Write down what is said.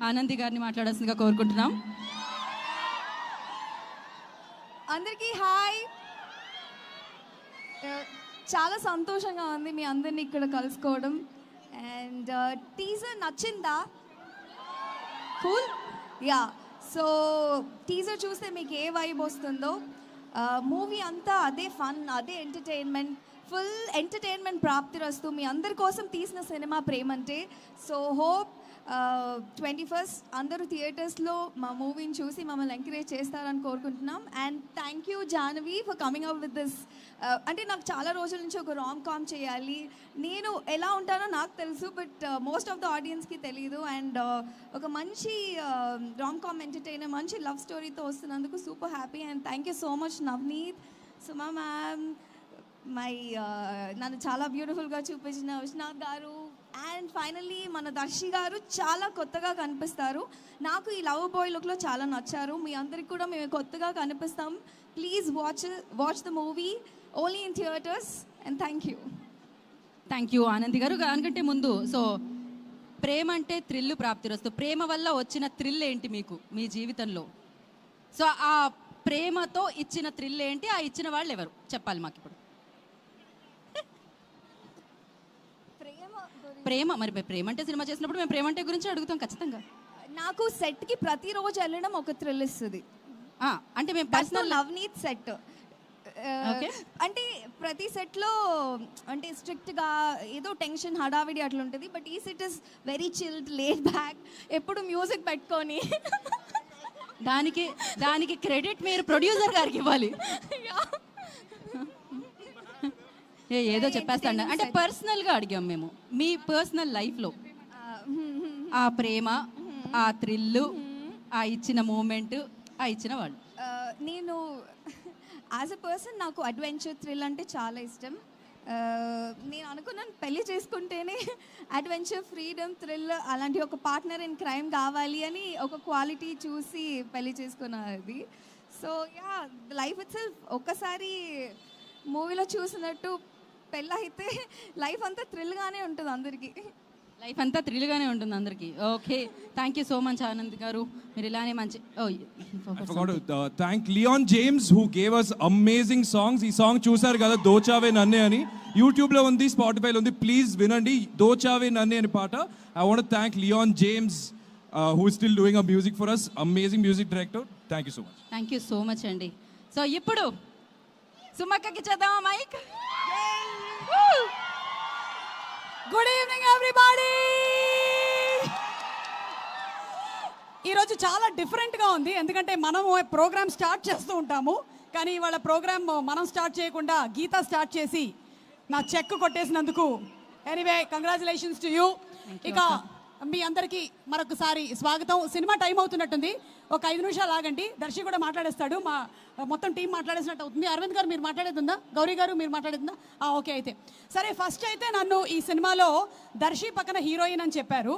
ఆనంది గారిని మాట్లాడాల్సిందిగా కోరుకుంటున్నాం. అందరికీ హాయ్. చాలా సంతోషంగా ఉంది మీ అందరినీ ఇక్కడ కలుసుకోవడం. అండ్ టీజర్ నచ్చిందా? కూల్. యా, సో టీజర్ చూస్తే మీకు ఏ వైబ్ వస్తుందో, మూవీ అంతా అదే ఫన్, అదే ఎంటర్టైన్మెంట్, ఫుల్ ఎంటర్టైన్మెంట్ ప్రాప్తిరస్తు. మీ అందరి కోసం తీసిన సినిమా ప్రేమంటే. సో హోప్ 21st అందరూ థియేటర్స్లో మా మూవీని చూసి మమ్మల్ని ఎంకరేజ్ చేస్తారని కోరుకుంటున్నాం. And thank you Jahnavi for coming up with this. అంటే నాకు చాలా రోజుల నుంచి ఒక రామ్ కామ్ చేయాలి, నేను ఎలా ఉంటానో నాకు తెలుసు, బట్ మోస్ట్ ఆఫ్ ద ఆడియన్స్కి తెలియదు. అండ్ ఒక మంచి రామ్ కామ్ ఎంటర్టైనర్, మంచి లవ్ స్టోరీతో వస్తున్నందుకు super happy. And thank you so much Navneet, Suma ma'am, నన్ను చాలా బ్యూటిఫుల్గా చూపించిన విశ్వనాథ్ గారు, అండ్ ఫైనల్లీ మన దర్శి గారు చాలా కొత్తగా కనిపిస్తారు. నాకు ఈ లవ్ బాయ్ లుక్లో చాలా నచ్చారు. మీ అందరికి కూడా మేము కొత్తగా కనిపిస్తాం. Please watch the movie only in theatres. And thank you Anandi గారు. దానికంటే ముందు, సో ప్రేమ అంటే థ్రిల్ ప్రాప్తిరస్తు, ప్రేమ వల్ల వచ్చిన థ్రిల్ ఏంటి మీకు మీ జీవితంలో? సో ఆ ప్రేమతో ఇచ్చిన థ్రిల్ ఏంటి, ఆ ఇచ్చిన వాళ్ళు ఎవరు చెప్పాలి మాకు ఇప్పుడు. ప్రేమ, మరి ప్రేమ అంటే సినిమా చేసినప్పుడు మేము ప్రేమ అంటే గురించి అడుగుతాం ఖచ్చితంగా. నాకు సెట్కి ప్రతిరోజు వెళ్ళడం ఒక థ్రిల్ ఇస్తుంది. అంటే మేము పర్సనల్ నవనీత్ సెట్ అంటే ప్రతి సెట్లో అంటే స్ట్రిక్ట్గా ఏదో టెన్షన్ హడావిడి అట్లా ఉంటుంది. బట్ ఈ set is very chilled, laid back, ఎప్పుడు మ్యూజిక్ పెట్టుకొని. దానికి క్రెడిట్ మీరు ప్రొడ్యూసర్ గారికి ఇవ్వాలి. ఏదో చెప్పేస్తాండ అంటే పర్సనల్గా అడిగాం మేము, మీ పర్సనల్ లైఫ్లో ఆ ప్రేమ, ఆ థ్రిల్లు, ఆ ఇచ్చిన మూమెంట్, ఆ ఇచ్చిన వాళ్ళు. నేను యాజ్ అ పర్సన్ నాకు అడ్వెంచర్, థ్రిల్ అంటే చాలా ఇష్టం. నేను అనుకున్నాను పెళ్ళి చేసుకుంటేనే అడ్వెంచర్, ఫ్రీడమ్, థ్రిల్ అలాంటి ఒక పార్ట్నర్ ఇన్ క్రైమ్ కావాలి అని ఒక క్వాలిటీ చూసి పెళ్ళి చేసుకున్నది. So yeah, life it self ఒక్కసారి మూవీలో చూసినట్టు పెళ్ళైతే లైఫ్ అంతా థ్రిల్గానే ఉంటుంది అందరికీ. లైఫ్ అంతా థ్రిల్గానే ఉంటుంది అందరికీ. Okay, thank you so much Anand garu, మీరు ఇలానే మంచి. Thank Leon James who gave us amazing songs. ఈ సాంగ్ చూసారు కదా, దోచావే నన్నే అని, యూట్యూబ్లో ఉంది, స్పాటిఫైలో ఉంది, ప్లీజ్ వినండి, దోచావే నన్నే అని పాట. I want thank Leon James who is still doing a music for us, amazing music director. Thank you so much. Thank you so much అండి. సో ఇప్పుడు సుమక్కకి చేద్దామా మైక్? Good evening everybody. ఈరోజు చాలా డిఫరెంట్గా ఉంది, ఎందుకంటే మనము ప్రోగ్రామ్ స్టార్ట్ చేస్తూ ఉంటాము, కానీ ఇవాళ ప్రోగ్రామ్ మనం స్టార్ట్ చేయకుండా గీత స్టార్ట్ చేసి నా చెక్ కొట్టేసినందుకు ఎనీవే కంగ్రాచులేషన్స్ టు యూ. ఇక మీ అందరికీ మరొకసారి స్వాగతం. సినిమా టైం అవుతున్నట్టుంది, ఒక 5 నిమిషాలు ఆగండి, దర్శి కూడా మాట్లాడేస్తాడు, మా మొత్తం టీం మాట్లాడేసినట్టు అవుతుంది. అరవింద్ గారు మీరు మాట్లాడేదిందా? గౌరీ గారు మీరు మాట్లాడేదిందా? ఓకే, అయితే సరే. ఫస్ట్ అయితే నన్ను ఈ సినిమాలో దర్శి పక్కన హీరోయిన్ అని చెప్పారు.